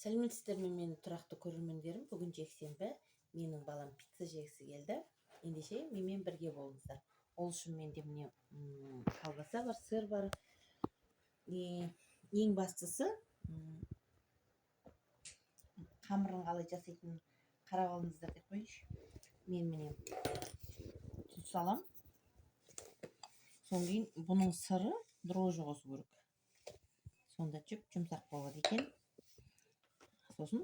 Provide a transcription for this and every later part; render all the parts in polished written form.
Сәлеметсіздер ме, менің тұрақты көрермендерім. Бүгін жексенбі, менің балам пицца жегісі келді. Ендеше менімен бірге болыңыздар. Ол үшін менде міне колбаса бар, сыр бар. Ең бастысы қамырын қалай жасайтынын қарап алыңыздар деп қойыңызшы. Мен міне тұз салам. Содан кейін бұның сыры дрожжи қосу керек. Сонда жұмсақ болады екен. Сосын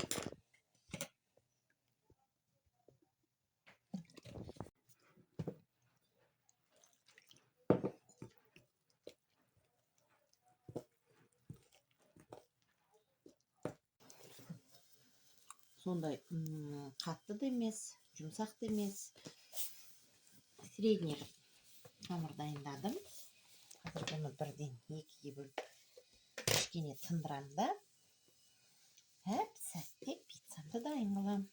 сондай қатты да емес, жұмсақ та емес, средний қамыр дайындадым. Қазір бұны бірден екіге бөліп кішкене тындырамын да әп-сәтте пиццамды дайын қыламын.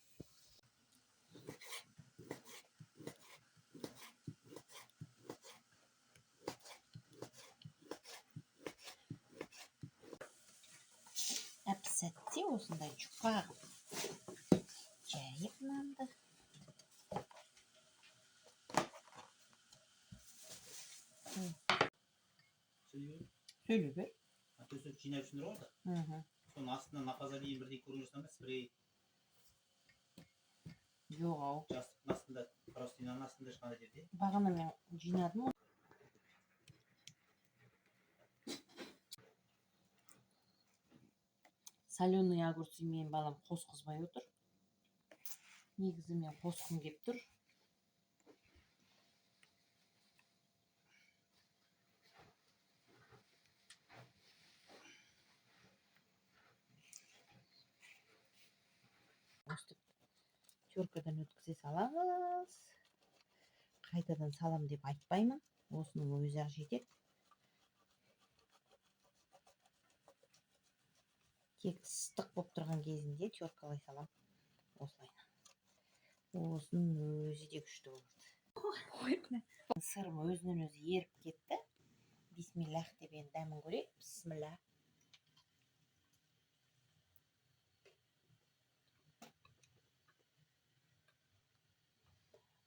Әп-сәтте осындай жұқа жайып нанды. Сөйле бер. Төсек жинап жүрсіңдер ғой да. Соның астынан напаза дейін бірдей көріп жүрсің бе? Спрей. Жоқ ау. Жастықтың астында, простыняның астында ешқандай жерде. Бағана мен жинадым. Соленый огурцы мен балам қосқызбай отыр. Негізі мен қосқым кеп тұр. Теркадан өткізе саламыз. Қайтадан салам деп айтпаймын. Осының өзі-ақ жетеді. Тек ыстық болып тұрған кезінде теркалай салам. Осылайна. Осының өзі де күшті болады. Сырым өзінен өзі еріп кетті. Бисмиллах деп енді дәмін көрейік. Бисмиллах.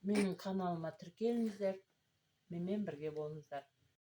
Менің каналыма тіркеліңіздер. Менімен бірге болыңыздар.